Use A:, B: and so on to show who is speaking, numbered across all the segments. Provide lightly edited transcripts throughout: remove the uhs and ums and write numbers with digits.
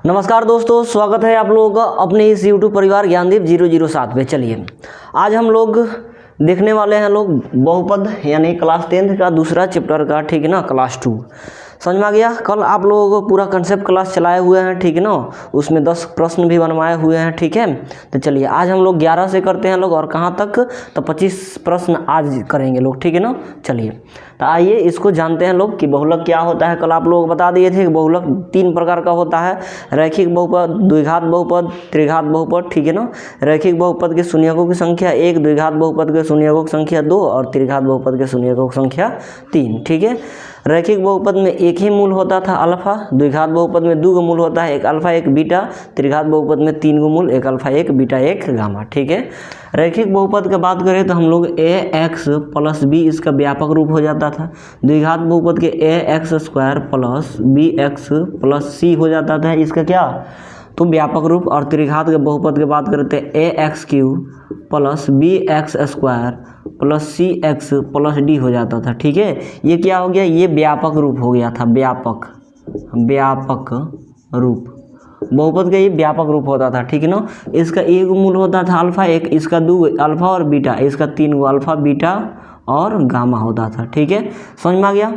A: नमस्कार दोस्तों, स्वागत है आप लोगों का अपने इस YouTube परिवार ज्ञानदीप 007 पे। चलिए आज हम लोग देखने वाले हैं बहुपद यानी क्लास 10th का दूसरा चैप्टर का, ठीक है ना, क्लास 2। समझ में आ गया। कल आप लोगों को पूरा कंसेप्ट क्लास चलाए हुए हैं, ठीक है ना, उसमें 10 प्रश्न भी बनवाए हुए हैं, ठीक है। तो चलिए आज हम लोग 11 से करते हैं और कहाँ तक, तो 25 प्रश्न आज करेंगे लोग, ठीक है ना। चलिए तो आइए इसको जानते हैं लोग कि बहुलक क्या होता है। कल आप लोग बता दिए थे कि बहुलक 3 प्रकार का होता है, रैखिक बहुपद, द्विघात बहुपद, त्रिघात बहुपद, ठीक है ना। रैखिक बहुपद के शून्यकों की संख्या 1, द्विघात बहुपद के शून्यकों की संख्या 2 और त्रिघात बहुपद के शून्यकों की संख्या 3, ठीक है। रैखिक बहुपद में एक ही मूल होता था अल्फा, द्विघात बहुपद में 2 मूल होता है, एक अल्फा एक बीटा, त्रिघात बहुपद में 3 मूल, एक अल्फा एक बीटा एक गामा, ठीक है। रैखिक बहुपद की बात करें तो हम लोग ax + b इसका व्यापक रूप हो जाता था। द्विघात बहुपद के ax² + bx + c हो जाता था, इसका क्या तो व्यापक रूप। और त्रिघात के बहुपद की बात करते हैं ax³ + bx² + cx + d हो जाता था, ठीक है। ये क्या हो गया, ये व्यापक रूप हो गया था, व्यापक रूप। बहुपद का ये व्यापक रूप होता था, ठीक है ना। इसका एक मूल होता था अल्फा एक, इसका 2 अल्फा और बीटा, इसका 3 अल्फा बीटा और गामा होता था, ठीक है। समझ में आ गया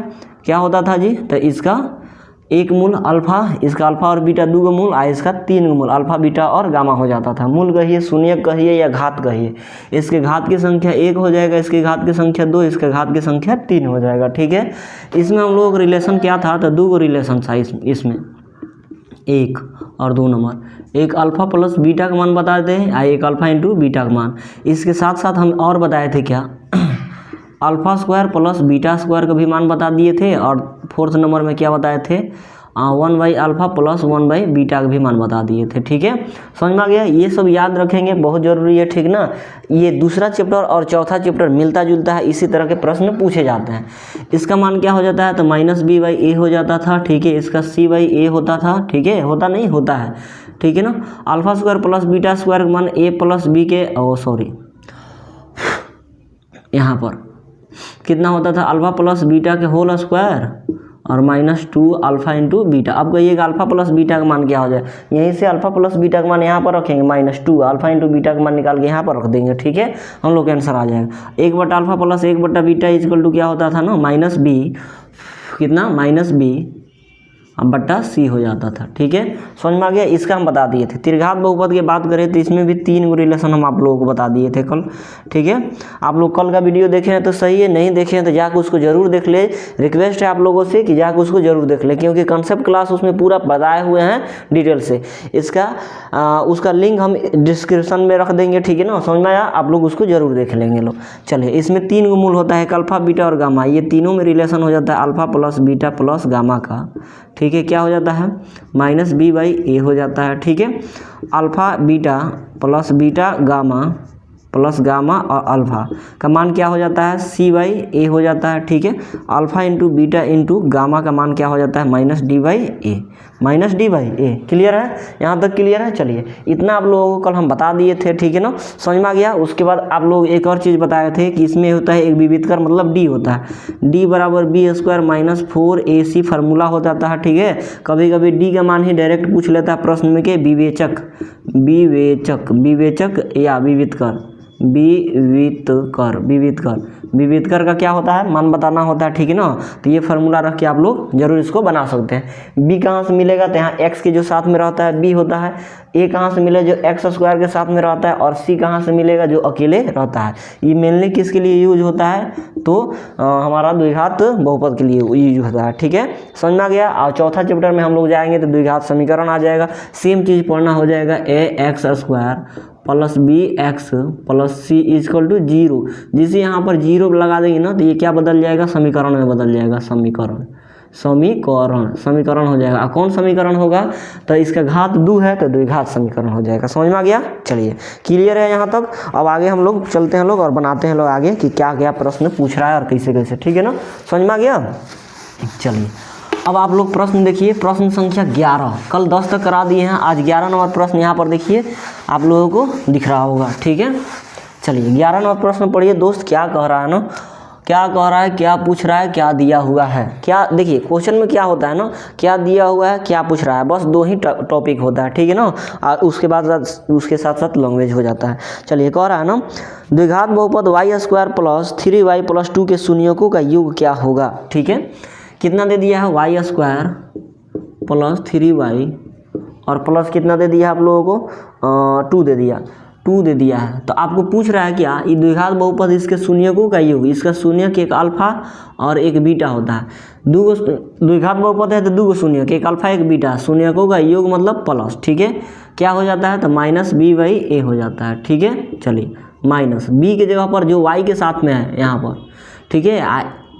A: क्या होता था जी। तो इसका एक मूल अल्फा, इसका अल्फा और बीटा 2 मूल, इसका 3 मूल अल्फा बीटा और गामा हो जाता था। मूल कहिए, शून्य कहिए या घात कहिए। इसके घात की संख्या 1 हो जाएगा, इसके घात की संख्या 2, इसके घात की संख्या 3 हो जाएगा, ठीक है। इसमें हम लोग रिलेशन क्या था, तो 2 रिलेशन था इसमें 1 और 2 नंबर। एक अल्फा प्लस बीटा का मान बताते हैं, एक अल्फा इंटू बीटा का मान। इसके साथ साथ हम और बताए थे क्या, alpha square plus beta square का भी मान बता दिए थे। और 4th नंबर में क्या बताए थे, 1/अल्फा + 1/बीटा का भी मान बता दिए थे, ठीक है। समझ में आ गया। ये सब याद रखेंगे, बहुत ज़रूरी है, ठीक ना। ये दूसरा चैप्टर और चौथा चैप्टर मिलता जुलता है, इसी तरह के प्रश्न पूछे जाते हैं। इसका मान क्या हो जाता है, तो -b/a हो जाता था, ठीक है। इसका c/a होता था, ठीक है, होता नहीं होता है, ठीक है ना। Alpha square plus beta square का मान a + b के यहाँ पर कितना होता था, अल्फा प्लस बीटा के होल स्क्वायर और -2 अल्फा इंटू बीटा। अब कहिएगा अल्फा प्लस बीटा का मान क्या हो जाए, यहीं से अल्फा प्लस बीटा का मान यहाँ पर रखेंगे, -2 अल्फा इंटू बीटा का मान निकाल के यहाँ पर रख देंगे, ठीक है। हम लोग का आंसर आ जाएगा 1/अल्फा + 1/बीटा = क्या होता था ना, -b, कितना -b बट्टा c हो जाता था, ठीक है। समझ में आ गया। इसका हम बता दिए थे। त्रिघात बहुपद की बात करें तो इसमें भी 3 रिलेशन हम आप लोगों को बता दिए थे कल, ठीक है। आप लोग कल का वीडियो देखे हैं तो सही है, नहीं देखे हैं तो जाकर उसको जरूर देख ले। रिक्वेस्ट है आप लोगों से कि जाकर उसको जरूर देख ले, क्योंकि कंसेप्ट क्लास उसमें पूरा बताए हुए हैं डिटेल से। उसका लिंक हम डिस्क्रिप्शन में रख देंगे, ठीक है ना। समझ में आया, आप लोग उसको जरूर देख लेंगे लोग। चलिए, इसमें 3 मूल होता है, एक अल्फा बीटा और गामा। ये तीनों में रिलेशन हो जाता है alpha plus beta plus gamma का, ठीक है। क्या हो जाता है, -b/a हो जाता है, ठीक है। Alpha beta plus beta gamma plus gamma और अल्फा का मान क्या हो जाता है, c/a हो जाता है, ठीक है। Alpha into beta into gamma का मान क्या हो जाता है, -d/a। क्लियर है, यहाँ तक क्लियर है। चलिए, इतना आप लोगों को कल हम बता दिए थे, ठीक है ना, समझ में आ गया। उसके बाद आप लोग एक और चीज़ बताए थे कि इसमें होता है एक विविधकर, मतलब d होता है, d = b² - 4ac फार्मूला हो जाता है, ठीक है। कभी कभी d का मान ही डायरेक्ट पूछ लेता है प्रश्न में के विवेचक या विविधकर का क्या होता है, मान बताना होता है, ठीक है ना। तो ये फार्मूला रख के आप लोग जरूर इसको बना सकते हैं। b कहाँ से मिलेगा, तो यहाँ x के जो साथ में रहता है b होता है, a कहाँ से मिलेगा, जो x² के साथ में रहता है, और c कहाँ से मिलेगा, जो अकेले रहता है। ये मेनली किसके लिए यूज होता है, तो हमारा द्विघात बहुपद के लिए यूज होता है, ठीक है। समझ में आ गया। और चौथा चैप्टर में हम लोग जाएंगे तो द्विघात समीकरण आ जाएगा। सेम चीज़ पढ़ना हो जाएगा, ax² + bx + c = 0। जिसे यहाँ पर 0 लगा देंगे ना, तो ये क्या बदल जाएगा, समीकरण में बदल जाएगा, समीकरण हो जाएगा। कौन समीकरण होगा, तो इसका घात 2 है तो द्विघात समीकरण हो जाएगा। समझ में आ गया। चलिए, क्लियर है यहाँ तक। अब आगे हम लोग चलते हैं लोग और बनाते हैं लोग आगे कि क्या क्या प्रश्न पूछ रहा है और कैसे कैसे, ठीक है ना। समझ में आ गया। चलिए, अब आप लोग प्रश्न देखिए, प्रश्न संख्या 11, कल 10 तक करा दिए हैं, आज 11 नंबर प्रश्न यहाँ पर देखिए आप लोगों को दिख रहा होगा, ठीक है। चलिए, 11 नंबर प्रश्न पढ़िए दोस्त, क्या कह रहा है ना क्या कह रहा है, क्या पूछ रहा है, क्या दिया हुआ है। क्या देखिए क्वेश्चन में क्या होता है ना, क्या दिया हुआ है, क्या पूछ रहा है, बस दो ही टॉपिक होता है, ठीक है ना। और उसके बाद उसके साथ साथ लैंग्वेज हो जाता है। चलिए कह रहा है ना, द्विघात बहुपद y² + 3y + 2 के शून्यकों का योग क्या होगा। ठीक है, कितना दे दिया है, y² + 3y और प्लस कितना दे दिया आप लोगों को 2 दे दिया है। तो आपको पूछ रहा है क्या, ये द्विघात बहुपद इसके शून्यकों का योग, इसका शून्यक एक अल्फा और एक बीटा होता है। द्विघात बहुपद है तो 2 शून्यक, एक अल्फा एक बीटा, शून्यकों का योग मतलब प्लस। ठीक है, क्या हो जाता है तो -b/a हो जाता है। ठीक है, चलिए माइनस b के जगह पर जो y के साथ में है यहाँ पर, ठीक है,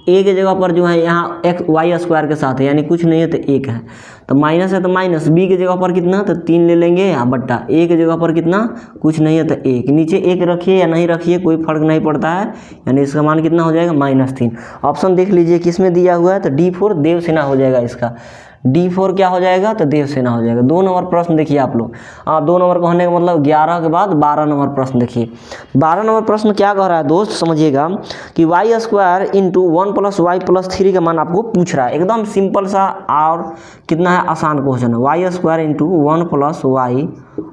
A: a के जगह पर जो है यहाँ y² के साथ है, यानी कुछ नहीं है तो 1 है, तो माइनस है तो माइनस, b के जगह पर कितना तो 3 ले लेंगे या बट्टा, a के जगह पर कितना कुछ नहीं है तो 1, नीचे 1 रखिए या नहीं रखिए कोई फर्क नहीं पड़ता है, यानी इसका मान कितना हो जाएगा -3। ऑप्शन देख लीजिए किस में दिया हुआ है तो D4 देवसेना हो जाएगा इसका। D4 क्या हो जाएगा तो देवसेना हो जाएगा। 2 नंबर प्रश्न देखिए आप लोग, 2 नंबर कहने का मतलब 11 के बाद 12 नंबर प्रश्न देखिए। 12 नंबर प्रश्न क्या कह रहा है दोस्त, समझिएगा कि y² × 1 + y + 3 का मान आपको पूछ रहा है। एकदम सिंपल सा और कितना है आसान क्वेश्चन है। y² × 1 + y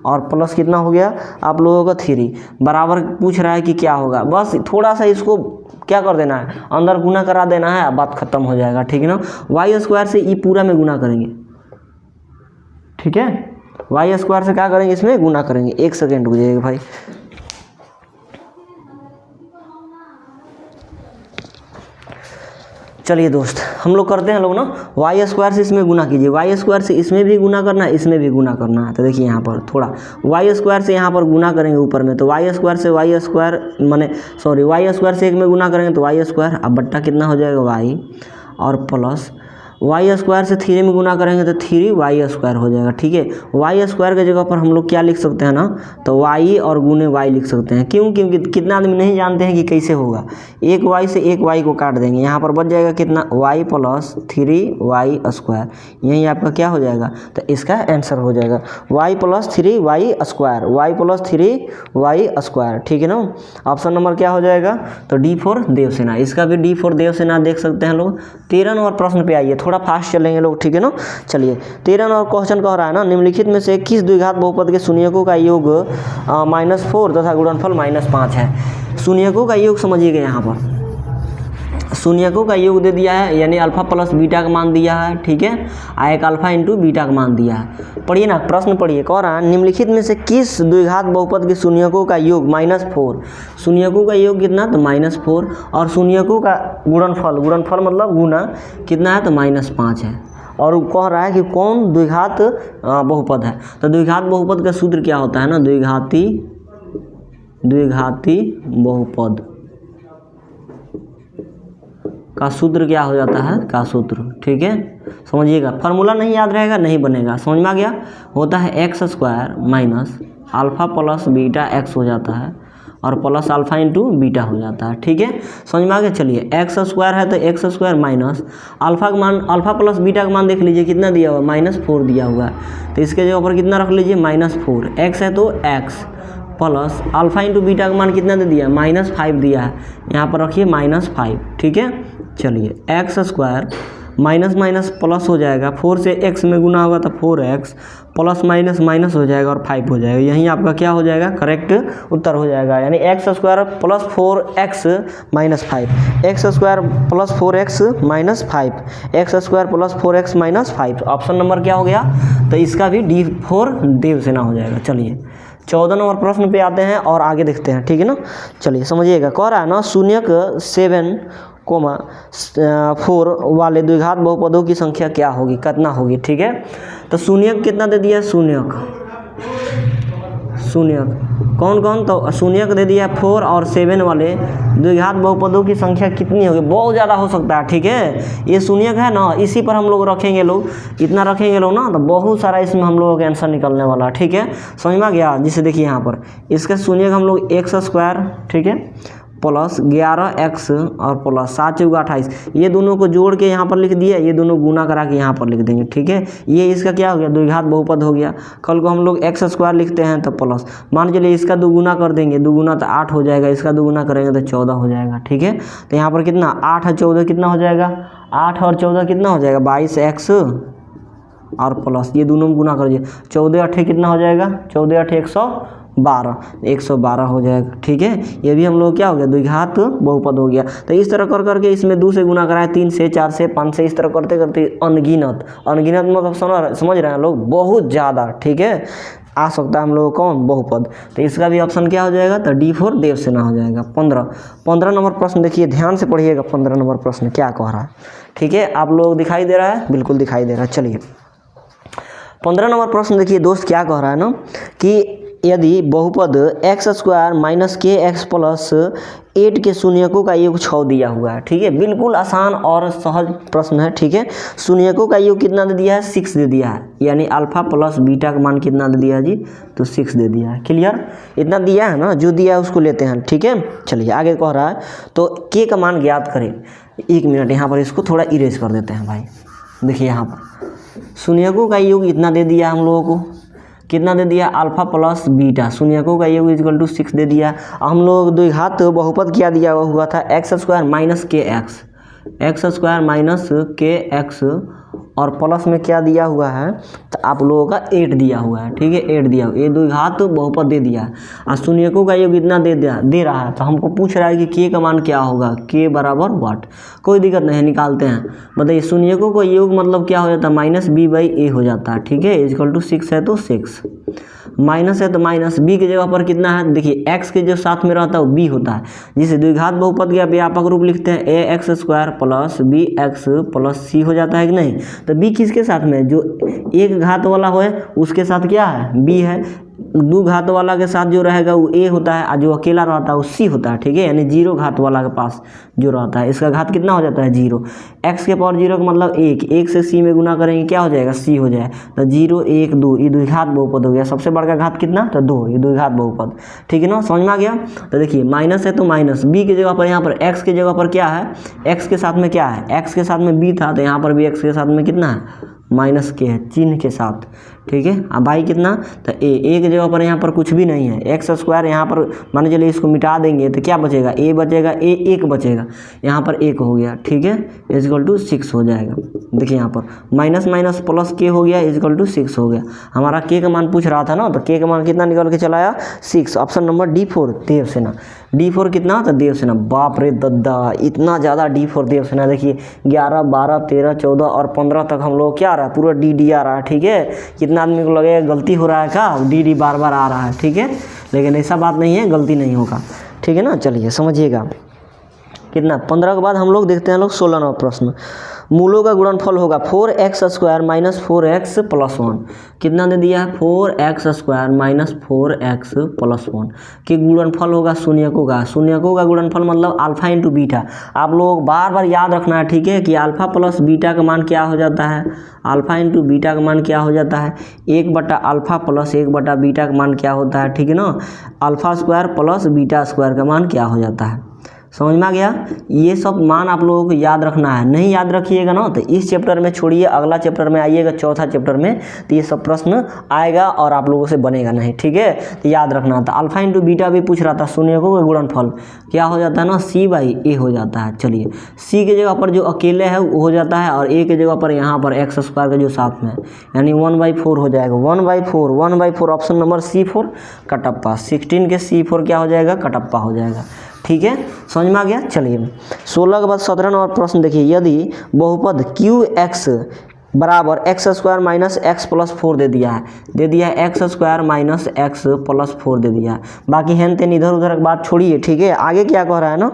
A: और प्लस कितना हो गया आप लोगों का 3 बराबर पूछ रहा है कि क्या होगा। बस थोड़ा सा इसको क्या कर देना है, अंदर गुना करा देना है, बात खत्म हो जाएगा। ठीक है ना, y² से ई पूरा में गुना करेंगे। ठीक है, y² से क्या करेंगे, इसमें गुना करेंगे। 1 सेकेंड रुकिएगा भाई। चलिए दोस्त हम लोग करते हैं लोग ना, y² से इसमें गुना कीजिए, y² से इसमें भी गुना करना है, इसमें भी गुना करना है। तो देखिए यहाँ पर थोड़ा y² से यहाँ पर गुना करेंगे ऊपर में, तो y² से y² माने सॉरी y² से 1 में गुना करेंगे तो y², अब बट्टा कितना हो जाएगा y और प्लस y² से 3 में गुना करेंगे तो 3y² हो जाएगा। ठीक है, y² के जगह पर हम लोग क्या लिख सकते हैं ना, तो y और गुने y लिख सकते हैं। क्यों, क्योंकि कितना आदमी नहीं जानते हैं कि कैसे होगा। 1 y से 1 y को काट देंगे, यहाँ पर बच जाएगा कितना y + 3y², यही आपका क्या हो जाएगा तो इसका आंसर हो जाएगा y + 3y²। ठीक है ना, ऑप्शन नंबर क्या हो जाएगा तो D4 देवसेना। इसका भी D4 देवसेना देख सकते हैं लोग। 13 नंबर प्रश्न पे आइए, थोड़ा फास्ट चलेंगे लोग। ठीक है ना, चलिए 13 नंबर क्वेश्चन कह रहा है ना, निम्नलिखित में से किस द्विघात बहुपद के शून्यकों का योग -4 तथा गुणनफल -5 है। शून्यकों का योग समझिएगा, यहाँ पर शून्यकों का योग दे दिया है, यानी अल्फा प्लस बीटा का मान दिया है। ठीक है, एक अल्फा इंटू बीटा का मान दिया है। पढ़िए ना, प्रश्न पढ़िए, कह रहा है निम्नलिखित में से किस द्विघात बहुपद के शून्यकों का योग -4, शून्यकों का योग कितना तो -4 और शून्यकों का गुणनफल मतलब गुना कितना है तो -5 है। और कह रहा है कि कौन द्विघात बहुपद है। तो द्विघात बहुपद का सूत्र क्या होता है ना, द्विघाती बहुपद का सूत्र क्या हो जाता है का सूत्र। ठीक है, समझिएगा, फार्मूला नहीं याद रहेगा नहीं बनेगा, समझ में आ गया। होता है x² - alpha plus beta x हो जाता है और प्लस अल्फा इंटू बीटा हो जाता है। ठीक है, समझ में आ गया। चलिए x² है तो x² माइनस अल्फा का मान, अल्फा प्लस बीटा का मान देख लीजिए कितना दिया हुआ -4 दिया हुआ है, तो इसके जगह पर कितना रख लीजिए -4, x है तो x plus alpha into beta का मान कितना दे दिया -5 दिया है, यहाँ पर रखिए -5। ठीक है, चलिए x² माइनस माइनस प्लस हो जाएगा, 4 से x में गुना होगा तो 4x प्लस माइनस माइनस हो जाएगा और 5 हो जाएगा। यहीं आपका क्या हो जाएगा करेक्ट उत्तर हो जाएगा, यानी x² + 4x - 5, x² + 4x - 5, x² + 4x - 5। Option number क्या हो गया तो इसका भी D4 देवसेना हो जाएगा। चलिए 14 नंबर प्रश्न पे आते हैं और आगे देखते हैं। ठीक है ना, चलिए समझिएगा, कह रहा है ना शून्यक 7,4 वाले द्विघात बहुपदों की संख्या क्या होगी, कितना होगी। ठीक है, तो शून्यक कितना दे दिया, शून्यक कौन कौन, तो शून्यक दे दिया 4 और 7 वाले द्विघात बहुपदों की संख्या कितनी होगी, बहुत ज़्यादा हो सकता है। ठीक है, ये शून्यक है ना, इसी पर हम लोग रखेंगे, लोग इतना रखेंगे लोग ना, तो बहुत सारा इसमें हम लोगों का आंसर निकलने वाला है। ठीक है, समझ में आ गया। जिसे देखिए यहाँ पर इसका शून्यक हम लोग x², ठीक है, प्लस 11x और प्लस 7 चौका 28, ये दोनों को जोड़ के यहाँ पर लिख दिया, ये दोनों गुना करा के यहाँ पर लिख देंगे, ठीक है। ये इसका क्या हो गया, द्विघात बहुपद हो गया। कल को हम लोग एक्स स्क्वायर लिखते हैं तो प्लस, मान चलिए इसका दोगुना कर देंगे, दोगुना तो 8 हो जाएगा, इसका दोगुना करेंगे तो 14 हो जाएगा, ठीक है। तो यहाँ पर कितना 8 और 14 कितना हो जाएगा, 8 और 14 कितना हो जाएगा 22x और प्लस ये दोनों में गुना कर दिए, 14 8 कितना हो जाएगा, 14 8 112 हो जाएगा, ठीक है। ये भी हम लोग क्या हो गया, द्विघात बहुपद हो गया। तो इस तरह कर करके इसमें 2 से गुना कराए, 3 से 4 से 5 से, इस तरह करते करते अनगिनत मतलब समझ रहे हैं लोग, बहुत ज़्यादा, ठीक है। आ सकता है हम लोग कौन, बहुपद। तो इसका भी ऑप्शन क्या हो जाएगा, तो D4 देवसेना हो जाएगा। 15 नंबर प्रश्न देखिए, ध्यान से पढ़िएगा। 15 नंबर प्रश्न क्या कह रहा है, ठीक है। आप लोग दिखाई दे रहा है, बिल्कुल दिखाई दे रहा है। चलिए 15 नंबर प्रश्न देखिए दोस्त, क्या कह रहा है ना कि यदि बहुपद एक्स स्क्वायर माइनस के एक्स प्लस 8 के शून्यकों का योग 6 दिया हुआ है, ठीक है। बिल्कुल आसान और सहज प्रश्न है, ठीक है। शून्यकों का योग कितना दे दिया है, 6 दे दिया है, यानी अल्फा प्लस बीटा का मान कितना दे दिया है जी, तो 6 दे दिया है। क्लियर, इतना दिया है ना, जो दिया है उसको लेते हैं, ठीक है। चलिए आगे कह रहा है, तो के का मान ज्ञात करें। 1 मिनट यहाँ पर इसको थोड़ा इरेज कर देते हैं भाई। देखिए यहाँ पर शून्यकों का योग इतना दे दिया हम लोगों को, कितना दे दिया, अल्फा प्लस बीटा, शून्यकों का योग इक्वल टू 6 दे दिया। हम लोग द्विघात बहुपद क्या दिया हुआ था, एक्स स्क्वायर माइनस के एक्स स्क्वायर माइनस के एक्स और प्लस में क्या दिया हुआ है, तो आप लोगों का 8 दिया हुआ है, ठीक है। 8 दिया हुआ, ये द्विघात बहुपद दे दिया और शून्यकों का योग इतना दे रहा है। तो हमको पूछ रहा है कि के का मान क्या होगा, के बराबर वाट। कोई दिक्कत नहीं है, निकालते हैं। बताइए शून्यकों का योग मतलब क्या हो जाता है, माइनस बी बाई ए हो जाता है, ठीक है। इक्वल टू 6 है तो 6, माइनस है तो माइनस, बी की जगह पर कितना है, देखिए एक्स के जो साथ में रहता है वो बी होता है, जिसे द्विघात बहुपद का व्यापक रूप लिखते हैं A X square plus B X plus C हो जाता है कि नहीं। तो बी किसके साथ में, जो एक घात वाला हो उसके साथ क्या है, बी है। 2 घात वाला के साथ जो रहेगा वो ए होता है और जो अकेला रहता है वो सी होता है, ठीक है। यानी 0 घात वाला के पास जो रहता है, इसका घात कितना हो जाता है 0। एक्स के पावर 0 का मतलब 1 से सी में गुना करेंगे क्या हो जाएगा, सी हो जाएगा। तो 0 1 2, ये द्विघात बहुपद हो गया। सबसे बड़का घात कितना, तो 2, ये द्विघात बहुपद, ठीक है ना, समझ में आ गया। तो देखिए माइनस है तो माइनस, बी की जगह पर यहाँ पर एक्स की जगह पर क्या है, एक्स के साथ में क्या है, एक्स के साथ में बी था, तो यहाँ पर भी एक्स के साथ में कितना है, माइनस के है, चिन्ह के साथ, ठीक है। अब बाई कितना, तो ए की जगह पर यहाँ पर कुछ भी नहीं है, एक्स स्क्वायर यहाँ पर मान चलिए इसको मिटा देंगे तो क्या बचेगा, ए बचेगा, ए 1 बचेगा, यहाँ पर 1 हो गया, ठीक है। इक्वल टू 6 हो जाएगा। देखिए यहाँ पर माइनस माइनस प्लस के हो गया, इक्वल टू 6 हो गया। हमारा के का मान पूछ रहा था ना, तो के का मान कितना निकल के चला आया, 6। Option number D4 Devasena. D4 कितना, तो देवसेना। बाप रे दद्दा, इतना ज़्यादा D4 देवसेना। देखिए 11 12 13 14 और 15 तक हम लोग क्या आ रहा है, पूरा डी आ रहा है, ठीक है। कितना आदमी को लगेगा गलती हो रहा है क्या, डी बार बार आ रहा है, ठीक है। लेकिन ऐसा बात नहीं है, गलती नहीं होगा, ठीक है ना। चलिए समझिएगा कितना, 15 के बाद हम लोग देखते हैं 16 नंबर प्रश्न। मूलों का गुणनफल होगा 4x square minus 4x plus 1। कितना दे दिया है, 4x square minus 4x plus 1 के गुणनफल होगा शून्यकों का। शून्यकों का गुणनफल मतलब अल्फा इंटू बीटा। आप लोग बार बार याद रखना है, ठीक है, कि अल्फा प्लस बीटा का मान क्या हो जाता है, अल्फा इंटू बीटा का मान क्या हो जाता है, 1/अल्फा प्लस 1/बीटा का मान क्या होता है, ठीक है ना। Alpha square plus beta square का मान क्या हो जाता है, समझ में आ गया। ये सब मान आप लोगों को याद रखना है, नहीं याद रखिएगा ना तो इस चैप्टर में छोड़िए, अगला चैप्टर में आइएगा, चौथा चैप्टर में, तो ये सब प्रश्न आएगा और आप लोगों से बनेगा नहीं, ठीक है। तो याद रखना था। अल्फा इंटू बीटा भी पूछ रहा था, शून्यकों का गुणनफल क्या हो जाता है ना, C/A हो जाता है। चलिए C की जगह पर जो अकेले है वो हो जाता है, और A की जगह पर यहाँ पर एक्स स्क्वायर का जो साथ में, यानी 1/4 हो जाएगा। 1/4 ऑप्शन नंबर C4 कटप्पा। 16 के C4 क्या हो जाएगा, कटप्पा हो जाएगा, ठीक है, समझ में आ गया। चलिए 16 के बाद 17 नंबर प्रश्न देखिए। यदि बहुपद QX बराबर x square minus x plus 4 दे दिया है, x square minus x plus 4 दे दिया है। बाकी हेन तेन इधर उधर की बात छोड़िए, ठीक है। आगे क्या कह रहा है ना,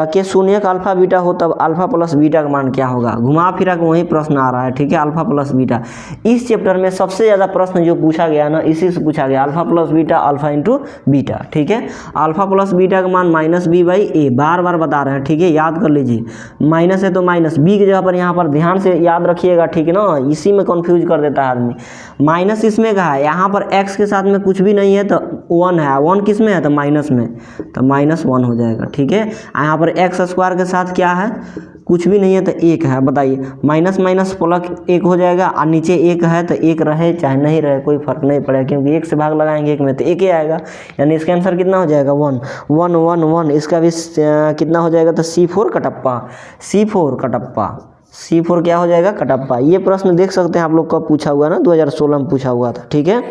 A: कि शून्य का अल्फा बीटा हो तब अल्फा प्लस बीटा का मान क्या होगा। घुमा फिरा के वही प्रश्न आ रहा है, ठीक है, अल्फा प्लस बीटा। इस चैप्टर में सबसे ज़्यादा प्रश्न जो पूछा गया ना, इसी से पूछा गया, alpha plus beta, alpha into beta, ठीक है। अल्फा प्लस बीटा का मान -b/a, बार बार बता रहे हैं, ठीक है, याद कर लीजिए। माइनस है तो माइनस, बी की जगह पर यहाँ पर ध्यान से याद रखिएगा, ठीक है है ना, इसी में कंफ्यूज कर देता है आदमी। माइनस इसमें का है, यहाँ पर x के साथ में कुछ भी नहीं है तो 1 है, 1 किस में है तो माइनस में, तो -1 हो जाएगा। ठीक है, यहाँ पर x स्क्वायर के साथ क्या है, कुछ भी नहीं है तो 1 है। बताइए माइनस माइनस प्लस 1 हो जाएगा, और नीचे 1 है तो 1 रहे चाहे नहीं रहे कोई फर्क नहीं पड़ेगा, क्योंकि 1 से भाग लगाएंगे 1 में तो 1 ही आएगा। यानी इसका आंसर कितना हो जाएगा 1 1 1 1। इसका भी कितना हो जाएगा तो C4 Kattappa, C4 Kattappa, C4 क्या हो जाएगा कटप्पा। ये प्रश्न देख सकते हैं आप लोग कब पूछा हुआ है ना, 2016 में पूछा हुआ था। ठीक है,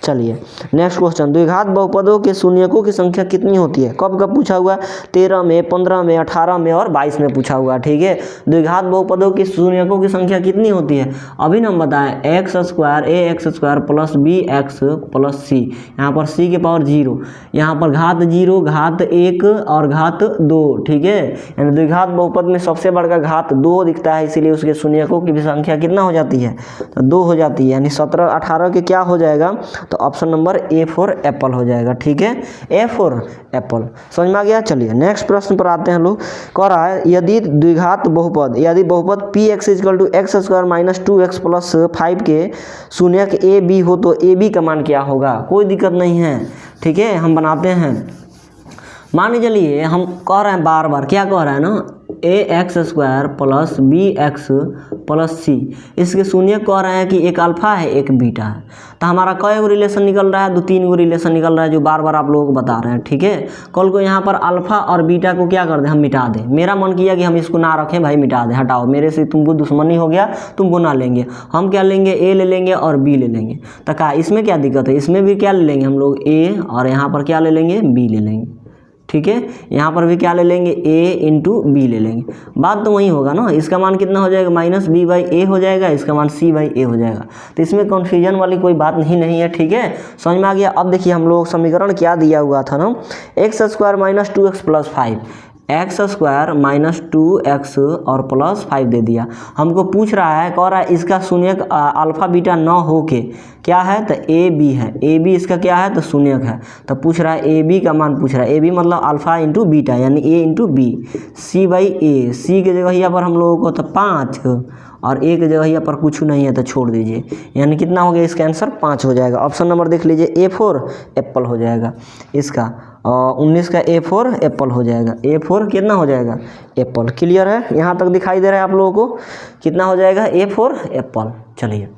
A: चलिए नेक्स्ट क्वेश्चन, द्विघात बहुपदों के शून्यकों की संख्या कितनी होती है, कब कब पूछा हुआ है, 13 में, 15 में, 18 में और 22 में पूछा हुआ है। ठीक है, द्विघात बहुपदों के शून्यकों की संख्या कितनी होती है, अभी हम बताएं x square ax² plus bx plus c, यहाँ पर c के पावर 0, यहाँ पर घात 0, घात 1 और घात 2। ठीक है, यानी द्विघात बहुपद में सबसे बड़ा घात 2 दिखता है, इसीलिए उसके शून्यकों की भी संख्या कितना हो जाती है तो 2 हो जाती है। यानी 17 18 के क्या हो जाएगा तो ऑप्शन नंबर A4 एप्पल हो जाएगा। ठीक है, A4 एप्पल, समझ में आ गया। चलिए नेक्स्ट प्रश्न पर आते हैं लोग। कह रहा है यदि द्विघात बहुपद, यदि बहुपद px = x² - 2x + 5 के शून्यक a b हो तो a b का मान क्या होगा, कोई दिक्कत नहीं है। ठीक है, हम बनाते हैं। मान लीजिए चलिए हम कह रहे हैं बार बार क्या कह रहे हैं ना, ax² plus bx plus c, इसके शून्य कह रहे हैं कि एक अल्फा है एक बीटा है। तो हमारा कई गो रिलेशन निकल रहा है, 2-3 गो रिलेशन निकल रहा है जो बार बार आप लोगों को बता रहे हैं। ठीक है, कल को यहाँ पर अल्फा और बीटा को क्या कर दें, हम मिटा दें। मेरा मन किया कि हम इसको ना रखें भाई, मिटा दें, हटाओ, मेरे से तुमको दुश्मनी हो गया, तुमको ना लेंगे। हम क्या लेंगे, ए ले लेंगे और बी ले लेंगे। तो क्या इसमें क्या दिक्कत है, इसमें भी क्या ले लेंगे हम लोग ए, और यहाँ पर क्या ले लेंगे बी ले लेंगे। ठीक है, यहाँ पर भी क्या ले लेंगे a × b ले लेंगे, बात तो वही होगा ना। इसका मान कितना हो जाएगा -b/a हो जाएगा, इसका मान c/a हो जाएगा। तो इसमें कन्फ्यूजन वाली कोई बात नहीं है। ठीक है, समझ में आ गया। अब देखिए हम लोग समीकरण क्या दिया हुआ था ना, x² - 2x + 5, x² - 2x और प्लस 5 दे दिया। हमको पूछ रहा है, कह रहा है इसका शून्यक अल्फा बीटा न हो के क्या है तो ए बी है, ए बी इसका क्या है तो शून्यक है। तो पूछ रहा है ए बी का मान पूछ रहा है, ए बी मतलब अल्फा × बीटा यानी a × b, c/a, c के जगह यहाँ पर हम लोगों को तो 5 और a के जगह यहाँ पर कुछ नहीं है तो छोड़ दीजिए, यानी कितना हो गया, इसका आंसर 5 हो जाएगा। ऑप्शन नंबर देख लीजिए A4 एप्पल हो जाएगा इसका, 19 का A4 एप्पल हो जाएगा। A4 कितना हो जाएगा एप्पल। क्लियर है, यहाँ तक दिखाई दे रहा है आप लोगों को, कितना हो जाएगा A4 एप्पल। चलिए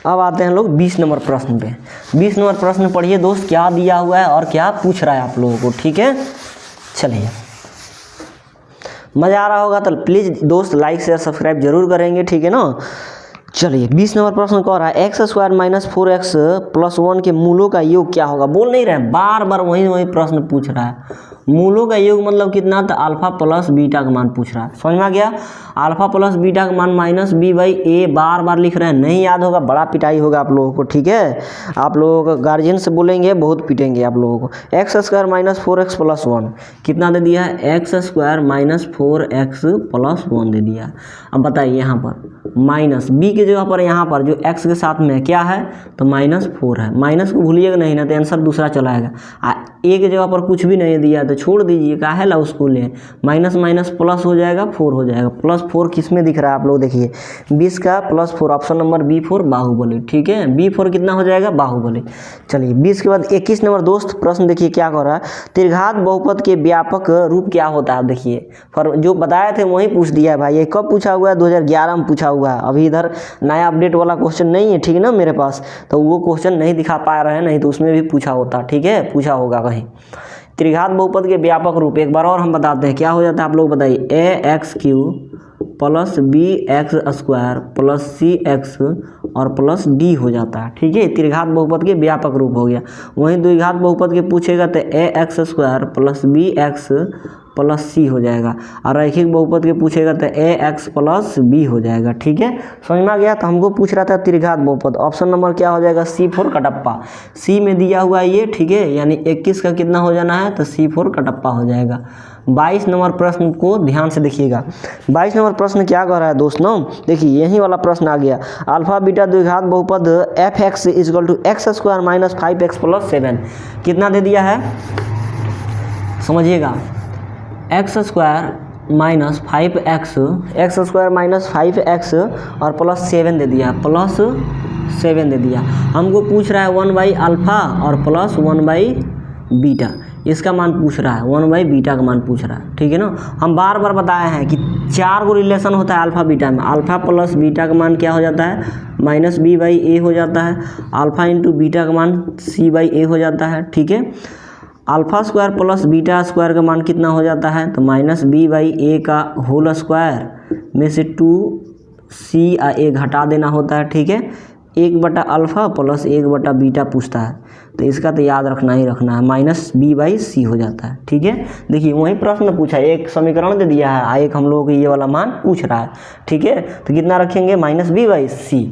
A: अब आते हैं लोग 20 नंबर प्रश्न पे। 20 नंबर प्रश्न पढ़िए दोस्त, क्या दिया हुआ है और क्या पूछ रहा है आप लोगों को। ठीक है, चलिए मज़ा आ रहा होगा तो प्लीज़ दोस्त लाइक शेयर सब्सक्राइब जरूर करेंगे। ठीक है ना, चलिए 20 नंबर प्रश्न कह रहा है x² - 4x + 1 के मूलों का योग क्या होगा। बोल नहीं रहे, बार बार वही प्रश्न पूछ रहा है। मूलों का योग मतलब कितना, तो अल्फा प्लस बीटा का मान पूछ रहा है। समझ में आ गया, अल्फा प्लस बीटा का मान -b/a बार बार लिख रहे हैं, नहीं याद होगा बड़ा पिटाई होगा आप लोगों को। ठीक है, आप लोगों को गार्जियन से बोलेंगे बहुत पीटेंगे आप लोगों को। x² - 4x + 1 कितना दे दिया है, x² - 4x + 1 दे दिया। अब बताइए यहाँ पर माइनस b के जगह पर यहाँ पर जो x के साथ में क्या है तो -4 है, माइनस को भूलिएगा नहीं ना तो आंसर दूसरा चला आएगा। a के जगह पर कुछ भी नहीं दिया तो छोड़ दीजिए, काहे ला उसको ले, माइनस माइनस प्लस हो जाएगा 4 हो जाएगा। +4 किस में दिख रहा है आप लोग देखिए, 20 का +4, ऑप्शन नंबर B4 बाहुबली। ठीक है, B4 कितना हो जाएगा बाहुबली। चलिए 20 के बाद 21 नंबर दोस्त प्रश्न देखिए क्या कह रहा है, त्रिघात बहुपद के व्यापक रूप क्या होता है। देखिए पर जो बताए थे वही पूछ दिया है भाई, ये कब पूछा हुआ है 2011 में पूछा हुआ है, अभी इधर नया अपडेट वाला क्वेश्चन नहीं है। ठीक है ना मेरे पास, तो वो क्वेश्चन नहीं दिखा पा रहे हैं, नहीं तो उसमें भी पूछा होता। ठीक है, पूछा होगा कहीं। त्रिघात बहुपद के व्यापक रूप एक बार और हम बताते हैं, क्या हो जाता है आप लोग बताइए, ax³ + bx² + cx और +d हो जाता है। ठीक है, त्रिघात बहुपद के व्यापक रूप हो गया। वहीं द्विघात बहुपद के पूछेगा तो ax² + bx + c हो जाएगा, और रैखिक बहुपद के पूछेगा तो ax + b हो जाएगा। ठीक है, समझ में आ गया। तो हमको पूछ रहा था त्रिघात बहुपद, ऑप्शन नंबर क्या हो जाएगा C4 कटप्पा, C में दिया हुआ है ये। ठीक है, यानी 21 का कितना हो जाना है तो C4 कटप्पा हो जाएगा। 22 नंबर प्रश्न को ध्यान से देखिएगा। 22 नंबर प्रश्न क्या कह रहा है दोस्तों, देखिए यही वाला प्रश्न आ गया, अल्फा बीटा द्विघात बहुपद fx = x² - 5x + 7 कितना दे दिया है, समझिएगा, x² minus 5x, x square minus 5x और प्लस 7 दे दिया, प्लस 7 दे दिया। हमको पूछ रहा है 1/अल्फ़ा और प्लस 1/बीटा, इसका मान पूछ रहा है, 1/बीटा का मान पूछ रहा है, ठीक है ना। हम बार बार बताए हैं कि 4 गो रिलेशन होता है अल्फ़ा बीटा में। अल्फ़ा प्लस बीटा का मान क्या हो जाता है, -b/a हो जाता है। अल्फ़ा इंटू बीटा का मान c/a हो जाता है, ठीक है। Alpha square plus beta square का मान कितना हो जाता है, तो -b/a का होल स्क्वायर में से 2c आ a घटा देना होता है, ठीक है। 1/अल्फ़ा प्लस 1/बीटा पूछता है, तो इसका तो याद रखना ही रखना है, -b/c हो जाता है, ठीक है। देखिए वही प्रश्न पूछा है, एक समीकरण दे दिया है, एक हम लोग को ये वाला मान पूछ रहा है, ठीक है। तो कितना रखेंगे, -b/c,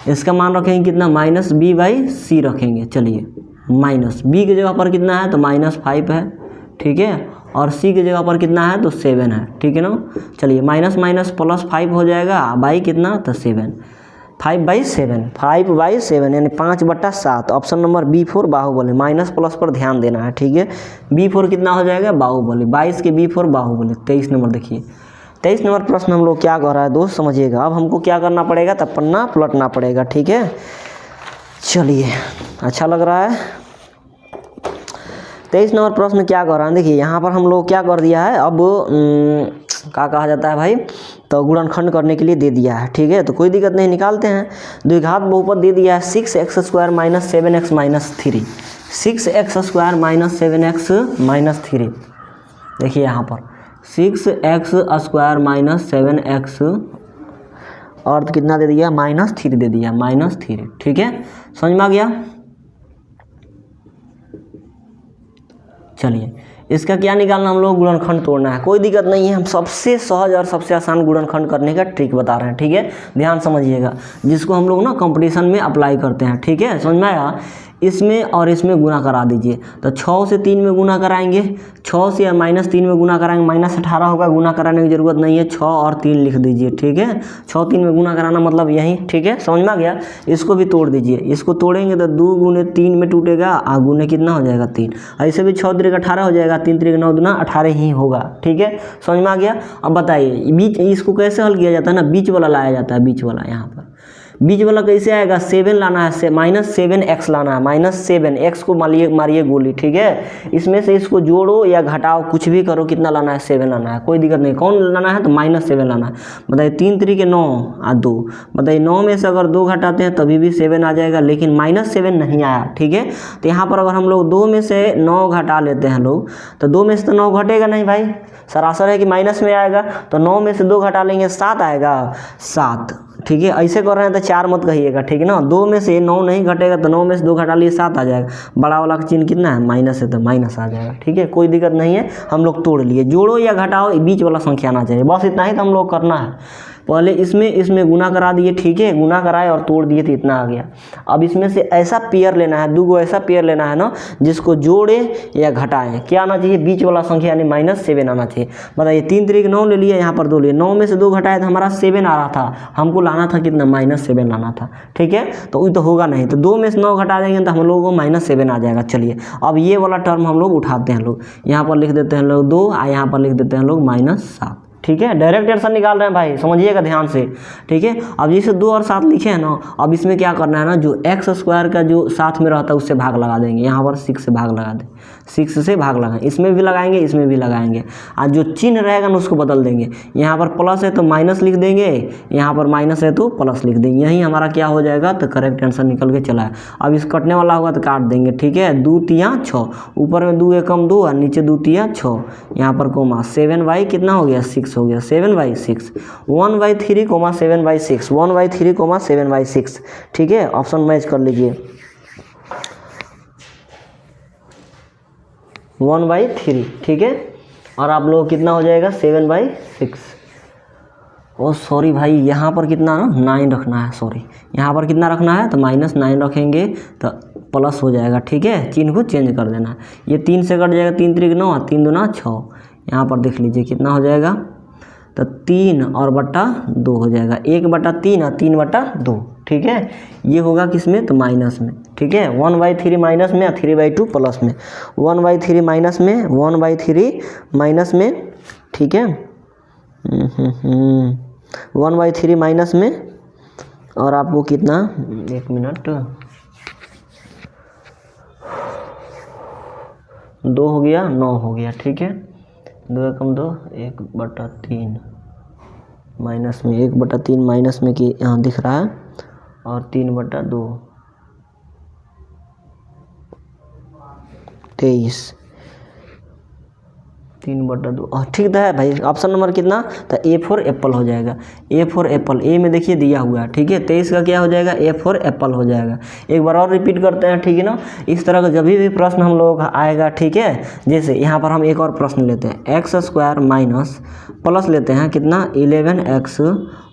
A: इसका मान रखेंगे कितना, -b/c रखेंगे। चलिए माइनस b की जगह पर कितना है, तो -5 है, ठीक है, और c की जगह पर कितना है, तो 7 है, ठीक है ना। चलिए माइनस माइनस प्लस 5 हो जाएगा, बाई कितना, तो 7, 5/7 यानी 5/7। Option number B4 Baahubali. Minus plus पर ध्यान देना है, ठीक है। B4 कितना हो जाएगा, बाहुबली। 22 के B4 बाहुबली। 23 नंबर देखिए, 23 नंबर प्रश्न हम लोग क्या कर रहा है दोस्त, समझिएगा। अब हमको क्या करना पड़ेगा, तब पन्ना पलटना पड़ेगा, ठीक है। चलिए अच्छा लग रहा है। 23 नंबर प्रश्न क्या कर रहा है, देखिए यहाँ पर हम लोग क्या कर दिया है, अब क्या कहा जाता है भाई, तो गुणनखंड करने के लिए दे दिया है, ठीक है। तो कोई दिक्कत नहीं, निकालते हैं। द्विघात बहुपद दे दिया है 6x² - 7x - 3, 6x² - 7x - 3। देखिए यहाँ पर 6x² - 7x और कितना दे दिया, -3 दे दिया, -3, ठीक है। समझ में आ गया। चलिए इसका क्या निकालना, हम लोग गुणनखंड तोड़ना है। कोई दिक्कत नहीं है, हम सबसे सहज और सबसे आसान गुणनखंड करने का ट्रिक बता रहे हैं, ठीक है। ध्यान समझिएगा, जिसको हम लोग ना कंपटीशन में अप्लाई करते हैं, ठीक है। समझ में आया। इसमें और इसमें गुना करा दीजिए, तो 6 से 3 में गुना कराएंगे, 6 से -3 में गुना कराएंगे, -18 होगा, गुना कराने की जरूरत नहीं है, 6 और 3 लिख दीजिए, ठीक है। 6 3 में गुना कराना मतलब यही, ठीक है। समझ में आ गया। इसको भी तोड़ दीजिए, इसको तोड़ेंगे तो 2 × 3 में टूटेगा, गुने कितना हो जाएगा, 3। ऐसे भी 6 3 18 हो जाएगा, 3 3 9 2 18 ही होगा, ठीक है। समझ में आ गया। अब बताइए बीच, इसको कैसे हल किया जाता है ना, बीच वाला लाया जाता है, बीच वाला। यहाँ पर बीच वाला कैसे आएगा, 7 लाना है, -7x लाना है, -7x को मारिए गोली, ठीक है। इसमें से इसको जोड़ो या घटाओ, कुछ भी करो, कितना लाना है, 7 लाना है, कोई दिक्कत नहीं। कौन लाना है, तो -7 लाना है। बताइए 3 3 के 9 और 2, बताइए 9 में से अगर 2 घटाते हैं तभी भी 7 आ जाएगा, लेकिन -7 नहीं आया, ठीक है। तो यहाँ पर अगर हम लोग 2 में से 9 घटा लेते हैं लोग, तो 2 में से तो 9 घटेगा नहीं भाई, सरासर है कि माइनस में आएगा, तो 9 में से 2 घटा लेंगे, 7 आएगा, 7, ठीक है। ऐसे कर रहे हैं तो 4 मत कहिएगा, ठीक है ना। 2 में से 9 नहीं घटेगा, तो 9 में से 2 घटा लिए 7 आ जाएगा। बड़ा वाला का चिन्ह कितना है, माइनस है, तो माइनस आ जाएगा, ठीक है। कोई दिक्कत नहीं है, हम लोग तोड़ लिए। जोड़ो या घटाओ, बीच वाला संख्या आना चाहिए, बस इतना ही तो हम लोग करना है। पहले इसमें गुना करा दिए, ठीक है, गुना कराए और तोड़ दिए, तो इतना आ गया। अब इसमें से ऐसा पेयर लेना है, 2 गो ऐसा पेयर लेना है ना, जिसको जोड़े या घटाएं, क्या आना चाहिए, बीच वाला संख्या यानी -7 आना चाहिए। बताइए 3 3 9 ले लिए, यहाँ पर 2 लिए, 9 में से 2 घटाए तो हमारा 7 आ रहा था, हमको लाना था कितना, -7 लाना था, ठीक है। तो वो तो होगा नहीं, तो 2 में से 9 घटा देंगे तो हम लोगों को -7 आ जाएगा। चलिए अब ये वाला टर्म हम लोग उठाते हैं, लोग यहाँ पर लिख देते हैं लोग 2, और यहाँ पर लिख देते हैं लोग -7, ठीक है। डायरेक्ट आंसर निकाल रहे हैं भाई, समझिएगा ध्यान से, ठीक है। अब जैसे 2 और 7 लिखे हैं ना, अब इसमें क्या करना है ना, जो x² का जो साथ में रहता है उससे भाग लगा देंगे, यहाँ पर 6 से भाग लगा दें, 6 से भाग लगाएं, इसमें भी लगाएंगे, इसमें भी लगाएंगे, और जो चिन्ह रहेगा ना उसको बदल देंगे। यहाँ पर प्लस है तो माइनस लिख देंगे, यहाँ पर माइनस है तो प्लस लिख देंगे, यही हमारा क्या हो जाएगा, तो करेक्ट आंसर निकल के चला है। अब इस कटने वाला होगा तो काट देंगे, ठीक है। 2 3 6, ऊपर में 2 एकम 2 और नीचे 2 3 6, यहाँ पर कोमा 7/, कितना हो गया, 6 हो गया, 7/6, 1/3, 7/6, 1/3, 7/6, ठीक है। ऑप्शन मैच कर लीजिए, 1/3, ठीक है। और आप लोग कितना हो जाएगा, 7/6। ओ सॉरी भाई, यहाँ पर कितना ना 9 रखना है, सॉरी यहाँ पर कितना रखना है, तो -9 रखेंगे तो प्लस हो जाएगा, ठीक है। चिन्ह को चेंज कर देना है, ये 3 से कट जाएगा, 3 3 9, 3 2 6, यहाँ पर देख लीजिए कितना हो जाएगा, तो 3 और बटा 2 हो जाएगा, 1/3 और 3/2, ठीक है। ये होगा किसमें, तो माइनस में, ठीक है। 1/3 माइनस में और 3/2 प्लस में, 1/3 माइनस में, 1/3 माइनस में, ठीक है। 1/3 माइनस में, और आपको कितना, 1 मिनट, 2 हो गया, 9 हो गया, ठीक है। 2 कम 2, 1/3 माइनस में, 1/3 माइनस में कि यहाँ दिख रहा है, और 3/2, 23, 3/2, ठीक तो है भाई। ऑप्शन नंबर कितना, तो A फॉर एप्पल हो जाएगा। A फॉर एप्पल, ए में देखिए दिया हुआ है, ठीक है। 23 का क्या हो जाएगा, A फॉर एप्पल हो जाएगा। एक बार और रिपीट करते हैं, ठीक है ना। इस तरह का जब भी प्रश्न हम लोगों का आएगा, ठीक है, जैसे यहाँ पर हम एक और प्रश्न लेते हैं, x² माइनस प्लस लेते हैं कितना, 11x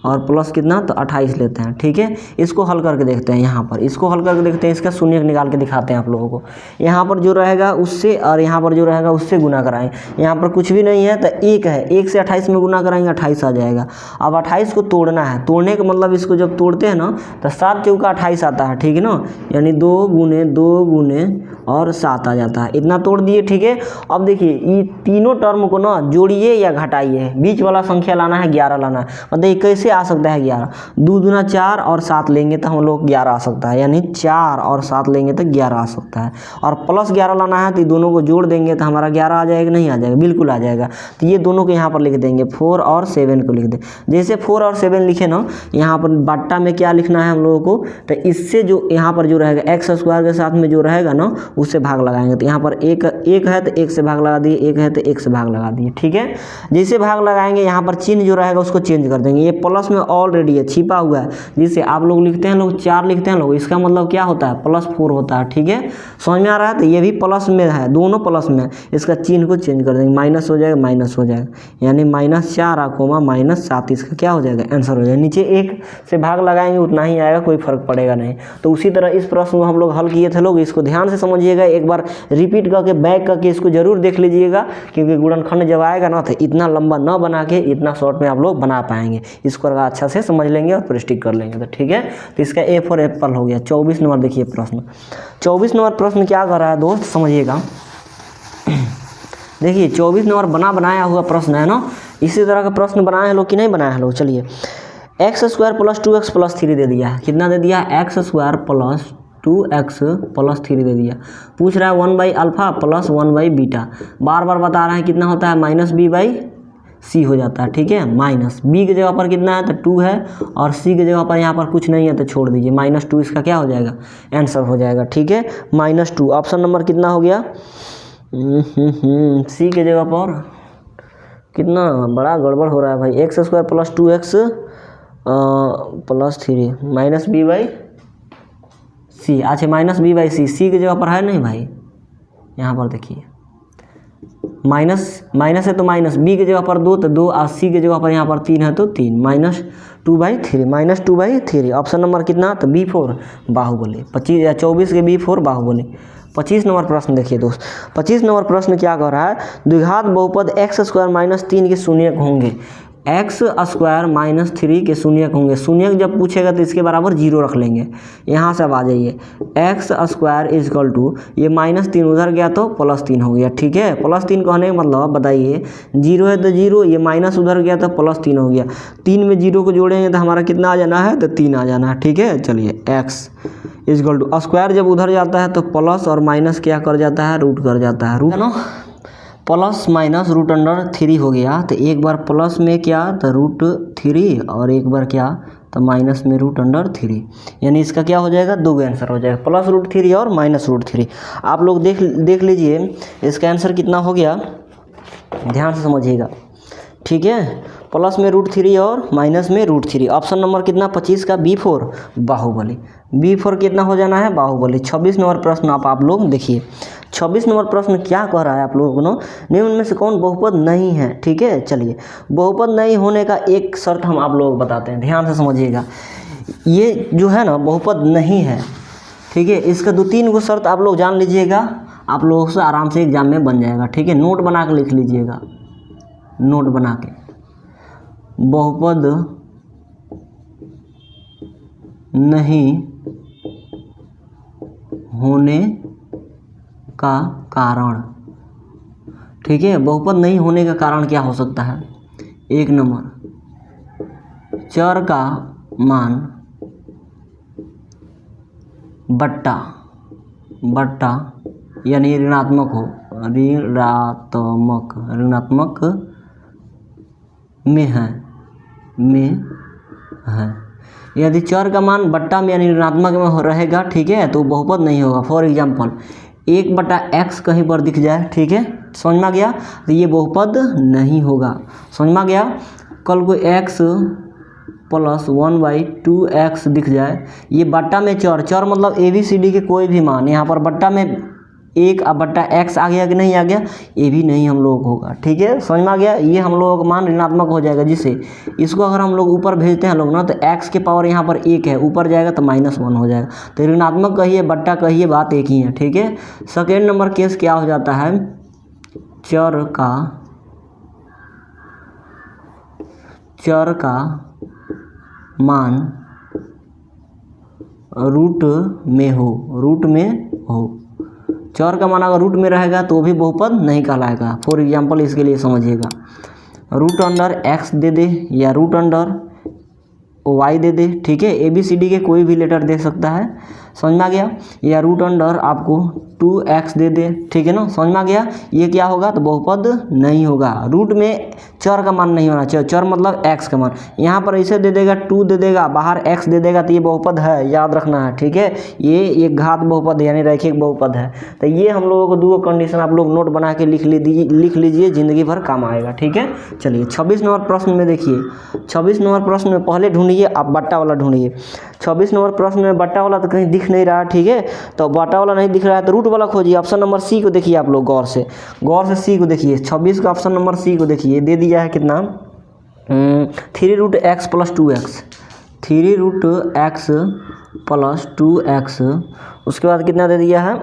A: और प्लस कितना, तो 28 लेते हैं, ठीक है। इसको हल करके देखते हैं, यहाँ पर इसको हल करके देखते हैं, इसका शून्य निकाल के दिखाते हैं आप लोगों को। यहाँ पर जो रहेगा उससे, और यहाँ पर जो रहेगा उससे गुना कराएंगे। यहाँ पर कुछ भी नहीं है तो 1 है, 1 से 28 में गुना कराएंगे, 28 आ जाएगा। अब 28 को तोड़ना है, तोड़ने का मतलब इसको जब तोड़ते हैं ना तो 7 चौका 28 आता है, ठीक है ना, यानी 2 गुने 2 गुने और 7 आ जाता है। इतना तोड़ दिए, ठीक है। अब देखिए ये तीनों टर्म को ना जोड़िए या घटाइए, बीच वाला संख्या लाना है, 11 लाना है। मतलब ये कैसे आ सकता है 11, 2 दूना 4 और 7 लेंगे तो हम लोग 11 आ सकता है, यानी 4 और 7 लेंगे तो 11 आ सकता है। और प्लस 11 लाना है तो दोनों को जोड़ देंगे तो हमारा 11 आ जाएगा, नहीं आ जाएगा, बिल्कुल आ जाएगा। तो ये दोनों को यहाँ पर लिख देंगे, 4 और 7 को लिख दें। जैसे 4 और 7 लिखे ना, यहाँ पर बट्टा में क्या लिखना है हम लोगों को, तो इससे जो यहाँ पर जो रहेगा x² के साथ में जो रहेगा ना उससे भाग लगाएंगे। तो यहाँ पर एक है तो 1 से भाग लगा दिए, 1 है तो 1 से भाग लगा दिए, ठीक है। जैसे भाग लगाएंगे यहाँ पर चिन्ह जो रहेगा उसको चेंज कर देंगे। ये प्लस में ऑलरेडी है, छिपा हुआ है, जिसे आप लोग लिखते हैं लोग 4 लिखते हैं लोग, इसका मतलब क्या होता है, +4 होता है, ठीक है। समझ में आ रहा है। तो ये भी प्लस में है, दोनों प्लस में है, इसका चिन्ह को चेंज कर देंगे, माइनस हो जाएगा, माइनस हो जाएगा, यानी -4 -7 इसका क्या हो जाएगा, आंसर हो जाएगा। नीचे 1 से भाग लगाएंगे उतना ही आएगा, कोई फर्क पड़ेगा नहीं। तो उसी तरह इस प्रश्न को हम लोग हल किए थे लोग, इसको ध्यान से समझिएगा, एक बार रिपीट करके बैक करके इसको जरूर देख लीजिएगा, क्योंकि गुणनखंड जब आएगा ना तो इतना लंबा ना बना के इतना शॉर्ट में आप लोग बना पाएंगे। इसको अगर अच्छा से समझ लेंगे और प्रैक्टिस कर लेंगे तो ठीक है। तो इसका A फॉर एप्पल हो गया। 24 नंबर देखिए प्रश्न, 24 नंबर प्रश्न क्या कर रहा है दोस्त, समझिएगा। देखिए 24 नंबर बनाया हुआ प्रश्न है ना, इसी तरह का प्रश्न बनाए हैं लोग कि नहीं बनाए हैं लोग। चलिए x² + 2x + 3 दे दिया है, कितना दे दिया, x² + 2x + 3 दे दिया। पूछ रहा है 1/α + 1/β, बार बार बता रहे हैं कितना होता है, -b/c हो जाता है, ठीक है। माइनस b की जगह पर कितना है तो 2 है, और c की जगह पर यहाँ पर कुछ नहीं है तो छोड़ दीजिए, -2 इसका क्या हो जाएगा, आंसर हो जाएगा, ठीक है। -2 ऑप्शन नंबर कितना हो गया, सी के जगह पर कितना बड़ा गड़बड़ हो रहा है भाई, x² + 2x + 3 -b/c, अच्छा -b/c, सी की जगह पर है नहीं भाई, यहाँ पर देखिए माइनस है तो माइनस, बी की जगह पर 2 तो 2, और सी की जगह पर यहाँ पर 3 है तो 3, -2/3 ऑप्शन नंबर कितना, तो B4 बाहुबली। 24 के B4 बाहुबली। 25 नंबर प्रश्न देखिए दोस्त, 25 नंबर प्रश्न क्या कह रहा है, द्विघात बहुपद x² - 3 के शून्यक होंगे, x² - 3 के शून्यक होंगे। शून्यक जब पूछेगा तो इसके बराबर 0 रख लेंगे। यहाँ से अब आ जाइए, x² = ये -3 उधर गया तो +3 हो गया, ठीक है। +3 कहने का मतलब बताइए, 0 है तो 0, ये माइनस उधर गया तो +3 हो गया, 3 में 0 को जोड़ेंगे तो हमारा कितना आ जाना है, तो 3 आ जाना है, ठीक है। चलिए x = स्क्वायर जब उधर जाता है तो प्लस और माइनस क्या कर जाता है, रूट कर जाता है, रूट है ना, +- √3 हो गया। तो एक बार प्लस में क्या, तो √3, और एक बार क्या, तो माइनस में √3, यानी इसका क्या हो जाएगा, 2 आंसर हो जाएगा, +√3 और -√3। आप लोग देख लीजिए इसका आंसर कितना हो गया, ध्यान से समझिएगा, ठीक है। प्लस में √3 और माइनस में √3। ऑप्शन नंबर कितना, 25 का B4 बाहुबली। B4 कितना हो जाना है, बाहुबली। 26 नंबर प्रश्न आप लोग देखिए, 26 नंबर प्रश्न क्या कह रहा है आप लोगों को, निम्न में से कौन बहुपद नहीं है, ठीक है। चलिए बहुपद नहीं होने का एक शर्त हम आप लोग बताते हैं, ध्यान से समझिएगा। ये जो है ना बहुपद नहीं है, ठीक है, इसका 2-3 गो शर्त आप लोग जान लीजिएगा, आप लोगों से आराम से एग्जाम में बन जाएगा, ठीक है। नोट बना के लिख लीजिएगा, नोट बना के, बहुपद नहीं होने का कारण, ठीक है। बहुपद नहीं होने का कारण क्या हो सकता है, 1 नंबर चर का मान बट्टा यानी ऋणात्मक हो, ऋणात्मक में है यदि चर का मान बट्टा में यानी ऋणात्मक में रहेगा, ठीक है, तो बहुपद नहीं होगा। फॉर एग्जांपल 1/x कहीं पर दिख जाए, ठीक है, समझ में आ गया, तो ये बहुपद नहीं होगा। समझ में आ गया। कल को x + 1/2x दिख जाए, ये बट्टा में चर मतलब ABCD के कोई भी मान, यहाँ पर बट्टा में 1/x आ गया कि नहीं आ गया, ये भी नहीं हम लोग होगा, ठीक है, समझ में आ गया। ये हम लोगों का मान ऋणात्मक हो जाएगा, जिससे इसको अगर हम लोग ऊपर भेजते हैं लोग ना, तो x के पावर यहाँ पर 1 है, ऊपर जाएगा तो -1 हो जाएगा। तो ऋणात्मक कहिए बट्टा कहिए, बात एक ही है, ठीक है। सेकेंड नंबर केस क्या हो जाता है, चर का मान रूट में हो, चर का मान अगर रूट में रहेगा तो भी बहुपद नहीं कहलाएगा। फॉर एग्जांपल इसके लिए समझिएगा, √x दे दे या √y दे दे, ठीक है, ABCD के कोई भी लेटर दे सकता है, समझ में आ गया, या √ आपको 2x दे दे, ठीक है ना, समझ में आ गया। ये क्या होगा, तो बहुपद नहीं होगा। रूट में चर का मान नहीं होना चाहिए, चर मतलब x का मान, यहाँ पर ऐसे दे देगा 2 दे देगा, बाहर x दे देगा, तो ये बहुपद है, याद रखना है, ठीक है, ये एक घात बहुपद यानी रैखिक बहुपद है। तो ये हम लोगों को 2 कंडीशन आप लोग नोट बना के लिख लीजिए, ज़िंदगी भर काम आएगा, ठीक है। चलिए 26 नंबर प्रश्न में देखिए, 26 नंबर प्रश्न में पहले ढूंढिए, आप बट्टा वाला ढूंढिए। 26 नंबर प्रश्न में बट्टा वाला तो कहीं दिख नहीं रहा, ठीक है, तो बट्टा वाला नहीं दिख रहा है तो रूट वाला खोजिए। ऑप्शन नंबर सी को देखिए, आप लोग गौर से सी को देखिए, 26 का ऑप्शन नंबर सी को देखिए, दे दिया है कितना, 3√x + 2x, 3√x + 2x, उसके बाद कितना दे दिया है,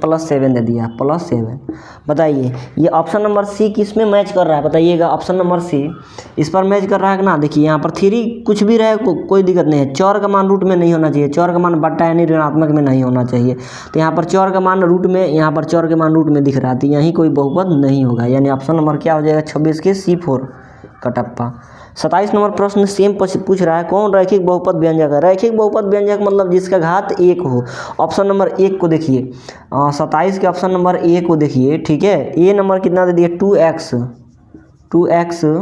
A: +7 दे दिया, +7। बताइए ये ऑप्शन नंबर सी किस में मैच कर रहा है, बताइएगा। ऑप्शन नंबर सी इस पर मैच कर रहा है कि ना। देखिए यहाँ पर 3 कुछ भी रहे कोई दिक्कत नहीं है, चर का मान रूट में नहीं होना चाहिए, चर का मान बट्टा यानी ऋणात्मक में नहीं होना चाहिए। तो यहाँ पर चर का मान रूट में, यहाँ पर चर के मान रूट में दिख रहा है, तो यहीं कोई बहुपद नहीं होगा, यानी ऑप्शन नंबर क्या हो जाएगा, 26 के C4 कटप्पा। 27 नंबर प्रश्न सेम पूछ रहा है, कौन रैखिक बहुपद व्यंजक है। रैखिक बहुपद व्यंजक मतलब जिसका घात 1 हो। ऑप्शन नंबर 1 को देखिए, 27 के ऑप्शन नंबर 1 को देखिए, ठीक है। ए नंबर कितना दे दिया, 2x,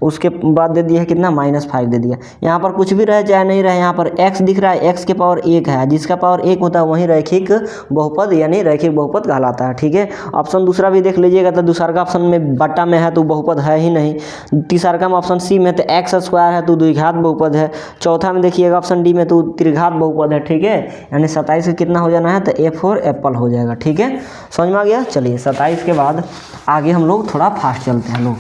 A: उसके बाद दे दिया है कितना, -5 दे दिया। यहाँ पर कुछ भी रहे चाहे नहीं रहे, यहाँ पर x दिख रहा है, x के पावर 1 है, जिसका पावर 1 होता है वहीं रैखिक बहुपद यानी रैखिक बहुपद कहलाता है, ठीक है। ऑप्शन दूसरा भी देख लीजिएगा, तो दूसरा का ऑप्शन में बट्टा में है तो बहुपद है ही नहीं। तीसरा का ऑप्शन सी में तो x² है तो द्विघात बहुपद है। चौथा में देखिएगा ऑप्शन डी में तो त्रिघात बहुपद है, ठीक है। यानी 27 का कितना हो जाना है, तो A4 एप्पल हो जाएगा, ठीक है, समझ में आ गया। चलिए 27 के बाद आगे हम लोग थोड़ा फास्ट चलते हैं लोग।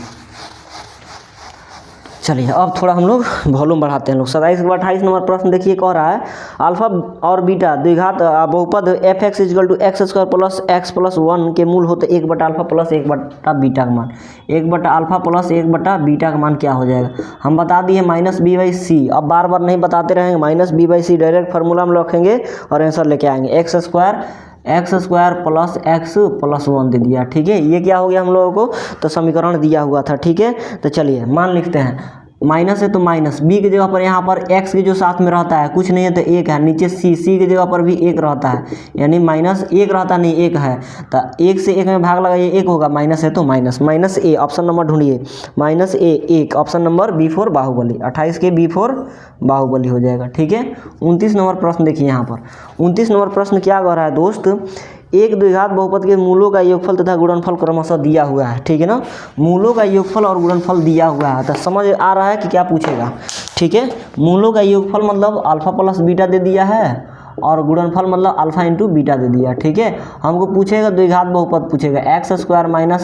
A: चलिए अब थोड़ा हम लोग वॉल्यूम बढ़ाते हैं लोग। 27 के बाद 28 नंबर प्रश्न देखिए, कह रहा है अल्फा और बीटा द्विघात बहुपद fx = x² + x + 1 के मूल होते 1/α + 1/बीटा का मान। 1/α + 1/बीटा का मान क्या हो जाएगा, हम बता दिए -b/c। अब बार बार नहीं बताते रहेंगे, -b/c डायरेक्ट फार्मूला में रखेंगे और आंसर लेके आएंगे। x² + x + 1 दे दिया, ठीक है। ये क्या हो गया हम लोगों को, तो समीकरण दिया हुआ था, ठीक है। तो चलिए मान लिखते हैं, माइनस है तो माइनस, b की जगह पर यहाँ पर x के जो साथ में रहता है कुछ नहीं है तो 1 है, नीचे c की जगह पर भी 1 रहता है, यानी -1 रहता नहीं 1 है, तो 1 से 1 में भाग लगाइए 1 होगा, माइनस है तो माइनस ए। ऑप्शन नंबर ढूंढिए, -1 ऑप्शन नंबर B4 बाहुबली। 28 के B4 बाहुबली हो जाएगा, ठीक है। 29 नंबर प्रश्न देखिए, यहाँ पर 29 नंबर प्रश्न क्या कह रहा है दोस्त, एक द्विघात बहुपद के मूलों का योगफल तथा गुणनफल क्रमशः दिया हुआ है, ठीक है ना। मूलों का योगफल और गुणनफल दिया हुआ है, तो समझ आ रहा है कि क्या पूछेगा, ठीक है। मूलों का योगफल मतलब अल्फा + बीटा दे दिया है और गुणनफल मतलब अल्फा × बीटा दे दिया, ठीक है। हमको पूछेगा द्विघात बहुपद पूछेगा, x² -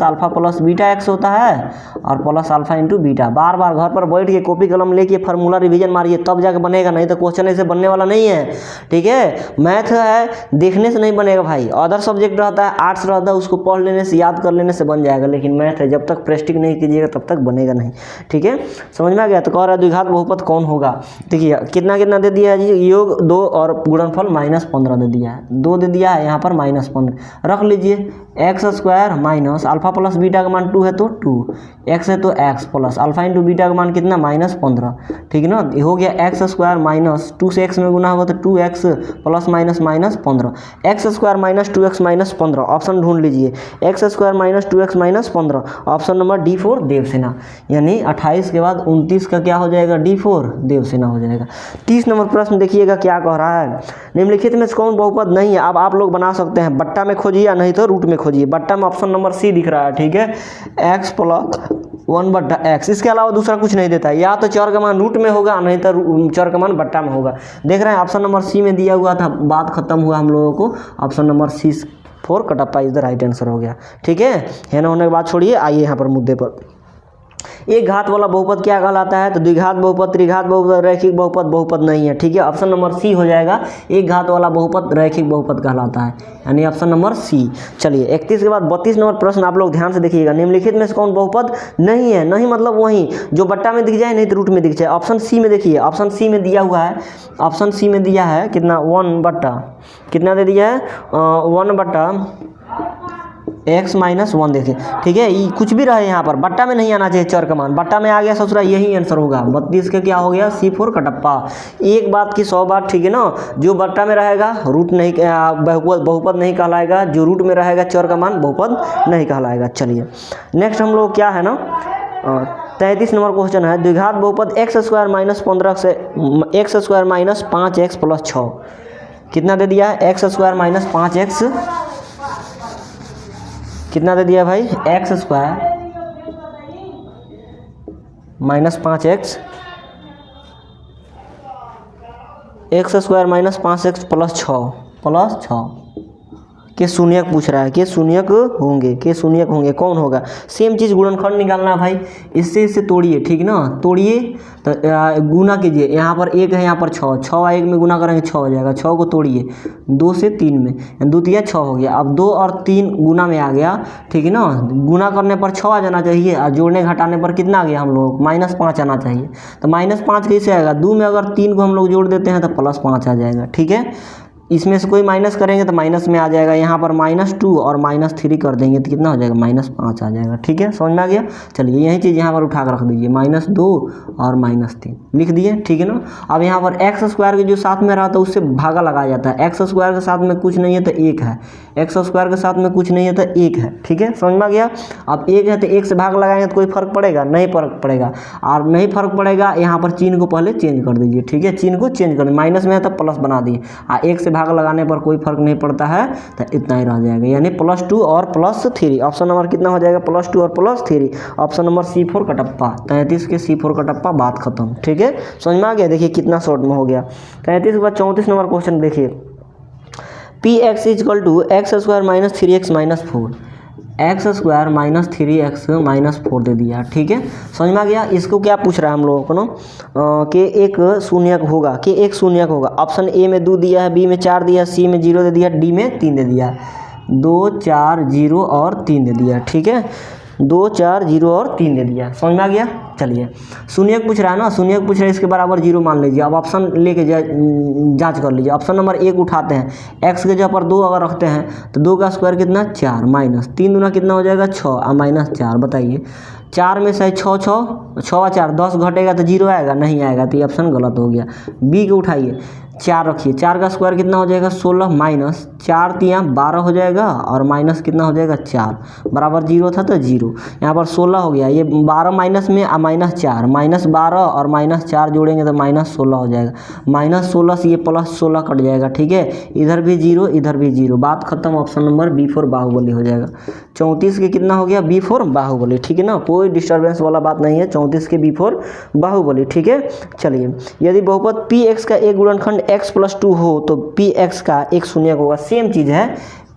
A: अल्फा + बीटा x होता है और प्लस अल्फा × बीटा। बार बार घर पर बैठ के कॉपी कलम लेके फार्मूला रिवीजन मारिए, तब जाके बनेगा, नहीं तो क्वेश्चन ऐसे बनने वाला नहीं है, ठीक है। मैथ है देखने से नहीं बनेगा भाई, अदर सब्जेक्ट रहता है, आर्ट्स रहता है, उसको पढ़ लेने से याद कर लेने से बन जाएगा, लेकिन मैथ है जब तक प्रैक्टिस नहीं कीजिएगा तब तक बनेगा नहीं, ठीक है। समझ में आ गया। तो कह रहा है द्विघात बहुपद कौन होगा, देखिए कितना कितना दे दिया है जी, योग 2 और गुणनफल -15 दे दिया है, 2 दे दिया है, यहाँ पर -15 रख लीजिए। X square minus alpha plus beta का मान 2 है तो 2, एक्स है तो x plus alpha into beta का मान कितना -15, ठीक है ना। ये हो गया एक्स स्क्वायर माइनस 2 से एक्स में गुना होगा तो 2x plus minus -15, x square minus 2x minus 15, option ढूंढ लीजिए, x square minus 2x minus 15, option number D4 Devasena, यानी 28 के बाद 29 का क्या हो जाएगा D4 देवसेना हो जाएगा। 30 नंबर प्रश्न देखिएगा क्या कह रहा है, निम्नलिखित में से कौन बहुपद नहीं है। अब आप लोग बना सकते हैं, बट्टा में खोजिए या नहीं तो रूट में खोजिए। बट्टा में ऑप्शन नंबर सी दिख रहा है, ठीक है, x प्लस 1/x, इसके अलावा दूसरा कुछ नहीं देता है, या तो चर का मान रूट में होगा नहीं तो चर का मान बट्टा में होगा। देख रहे हैं ऑप्शन नंबर सी में दिया हुआ था, बात खत्म हुआ हम लोगों को, option number C 4 Kattappa is the right answer हो गया, ठीक है ना। होने के बाद छोड़िए, आइए यहाँ पर मुद्दे पर। एक घात वाला बहुपद क्या कहलाता है, तो द्विघात बहुपद, त्रिघात बहुपद, रैखिक बहुपद, बहुपद नहीं है, ठीक है। ऑप्शन नंबर सी हो जाएगा, एक घात वाला बहुपद रैखिक बहुपद कहलाता है, यानी ऑप्शन नंबर सी। चलिए 31 के बाद 32 नंबर प्रश्न आप लोग ध्यान से देखिएगा, निम्नलिखित में से कौन बहुपद नहीं है। नहीं मतलब वही जो बट्टा में दिख जाए नहीं तो रूट में दिख जाए। ऑप्शन सी में देखिए, ऑप्शन सी में दिया हुआ है, ऑप्शन सी में दिया है कितना 1/, कितना दे दिया है 1/x माइनस 1 देखिए, ठीक है। ये कुछ भी रहे यहाँ पर, बट्टा में नहीं आना चाहिए चर का मान, बट्टा में आ गया ससुरा यही आंसर होगा। 32 का क्या हो गया C4 कटप्पा। एक बात की 100 बात, ठीक है ना, जो बट्टा में रहेगा रूट नहीं बहुपद नहीं कहलाएगा, जो रूट में रहेगा चर का मान बहुपद नहीं कहलाएगा। चलिए नेक्स्ट हम लोग क्या है ना 33 नंबर क्वेश्चन है, द्विघात बहुपद x स्क्वायर माइनस 15 से x square minus 5x plus 6, कितना दे दिया है x स्क्वायर माइनस 5x, कितना दे दिया भाई x square minus 5x, x square minus 5x plus 6 के शून्यक पूछ रहा है, के शून्यक होंगे, कौन होगा। सेम चीज़ गुणनखंड निकालना भाई, इससे तोड़िए, ठीक ना, तोड़िए तो गुना कीजिए, यहाँ पर 1 है, यहाँ पर 6, 6 1 में गुना करेंगे 6 हो जाएगा, 6 को तोड़िए 2 से 3 में, 2 तिया 6 हो गया। अब 2 और 3 गुना में आ गया, ठीक है ना, गुना करने पर 6 आ जाना चाहिए और जोड़ने घटाने पर कितना आ गया हम लोग -5 आना चाहिए। तो -5 कैसे आएगा, 2 में अगर 3 को हम लोग जोड़ देते हैं तो +5 आ जाएगा, ठीक है। इसमें से कोई माइनस करेंगे तो माइनस में आ जाएगा, यहाँ पर -2 और -3 कर देंगे तो कितना हो जाएगा -5 आ जाएगा, ठीक है, समझ में आ गया। चलिए यही चीज़ यहाँ पर उठा कर रख दीजिए, -2 और -3 लिख दिए, ठीक है ना। अब यहाँ पर x स्क्वायर के जो साथ में रहा था उससे भागा लगाया जाता है, x स्क्वायर के साथ में कुछ नहीं है तो 1 है, x स्क्वायर के साथ में कुछ नहीं है तो 1 है, ठीक है, समझ में आ गया। अब 1 है तो 1 से भाग लगाएंगे तो कोई फर्क पड़ेगा, नहीं फर्क पड़ेगा, और नहीं फर्क पड़ेगा यहाँ पर चिन्ह को पहले चेंज कर दीजिए, ठीक है, चिन्ह को चेंज कर दीजिए, माइनस में है तो प्लस बना दिए, 1 से भाग लगाने पर कोई फर्क नहीं पड़ता है तो इतना ही रह जाएगा, यानी +2 और +3, ऑप्शन नंबर कितना हो जाएगा +2 और +3, ऑप्शन नंबर C4 कटप्पा। 33 के C4 कटप्पा, बात खत्म, ठीक है, समझ में आ गया। देखिए कितना शॉर्ट में हो गया। 33 के बाद 34 नंबर क्वेश्चन देखिए, Px = x square minus 3x minus 4, x square minus 3x minus 4 दे दिया, ठीक है, समझ में आ गया। इसको क्या पूछ रहा है हम लोगों को ना कि एक शून्यक होगा, ऑप्शन ए में 2 दिया है, बी में 4 दिया, सी में 0 दे दिया, डी में 3 दे दिया, 2 4 0 और 3 दे दिया, ठीक है, 2 4 0 और 3 दे दिया, समझ में आ गया। चलिए शून्यक पूछ रहा है ना, शून्यक पूछ रहा है, इसके बराबर 0 मान लीजिए। अब ऑप्शन लेके जांच कर लीजिए, ऑप्शन नंबर 1 उठाते हैं, x के जगह पर 2 अगर रखते हैं तो 2 का स्क्वायर कितना 4 माइनस 3 दूना कितना हो जाएगा 6 और -4, बताइए 4 में से 6 और 4 10 घटेगा तो 0 आएगा, नहीं आएगा, तो ये ऑप्शन गलत हो गया। बी को उठाइए, 4 रखिए, 4 का स्क्वायर कितना हो जाएगा 16 माइनस 4 तिया 12 हो जाएगा और माइनस कितना हो जाएगा 4, बराबर 0 था तो 0, यहाँ पर 16 हो गया, ये 12 माइनस में -4, -12 और -4 जोड़ेंगे तो -16 हो जाएगा, -16 से ये +16 कट जाएगा, ठीक है, इधर भी 0 इधर भी 0, बात खत्म, ऑप्शन नंबर B4 बाहुबली हो जाएगा। 34 के कितना हो गया B4 बाहुबली, ठीक है ना, कोई डिस्टर्बेंस वाला बात नहीं है, 34 के B4 बाहुबली, ठीक है। चलिए यदि बहुपद Px का एक गुणनखंड x + 2 हो तो Px का एक शून्यक होगा, सेम चीज़ है,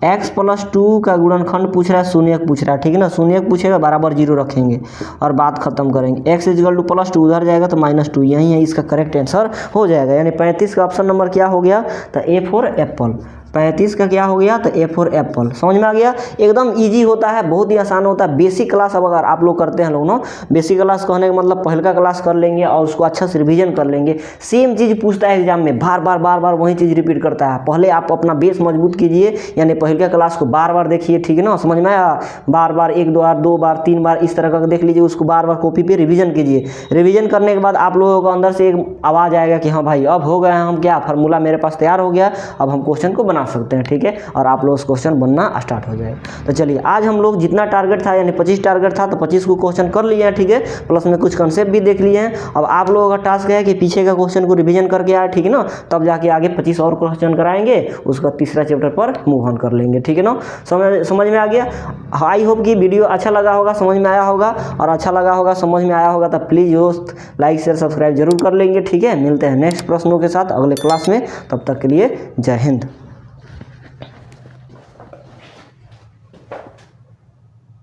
A: x + 2 का गुणनखंड पूछ रहा है, शून्यक पूछ रहा है, ठीक है ना, शून्यक पूछेगा बराबर 0 रखेंगे और बात खत्म करेंगे, x = +2 उधर जाएगा तो -2, यही है इसका करेक्ट आंसर हो जाएगा, यानी 35 का ऑप्शन नंबर क्या हो गया तो A4 एप्पल, 35 का क्या हो गया, तो ए फॉर एप्पल। समझ में आ गया, एकदम ईजी होता है, बहुत ही आसान होता है। बेसिक क्लास अब अगर आप लोग करते हैं लोग ना, बेसिक क्लास कहने का मतलब पहले का क्लास कर लेंगे और उसको अच्छा से रिवीजन कर लेंगे। सेम चीज़ पूछता है एग्जाम में, बार बार वही चीज़ रिपीट करता है। पहले आप अपना बेस मजबूत कीजिए, यानी पहले का क्लास को बार बार देखिए, ठीक है ना, समझ में आया। बार बार 1 2 बार 3 बार इस तरह का देख लीजिए, उसको बार बार कॉपी पे रिवीजन कीजिए। रिवीजन करने के बाद आप लोगों को अंदर से एक आवाज़ आएगा कि हाँ भाई अब हो गए हैं हम, क्या फार्मूला मेरे पास तैयार हो गया, अब हम क्वेश्चन को बना सकते हैं, ठीक है। और आप लोग क्वेश्चन बनना स्टार्ट हो जाएगा। तो चलिए आज हम लोग जितना टारगेट था, यानी 25 टारगेट था, तो 25 को क्वेश्चन कर लिए हैं, ठीक है। प्लस में कुछ कंसेप्ट भी देख लिए हैं। अब आप लोगों का टास्क है कि पीछे का क्वेश्चन को रिवीजन करके आए, ठीक है ना, तब जाके आगे 25 और क्वेश्चन कराएंगे, उसका तीसरा चैप्टर पर मूव ऑन कर लेंगे, ठीक है ना। समझ में आ गया। आई होप कि वीडियो अच्छा लगा होगा, समझ में आया होगा, और अच्छा लगा होगा, समझ में आया होगा, तो प्लीज़ दोस्त लाइक शेयर सब्सक्राइब जरूर कर लेंगे, ठीक है। मिलते हैं नेक्स्ट प्रश्नों के साथ अगले क्लास में, तब तक के लिए जय हिंद।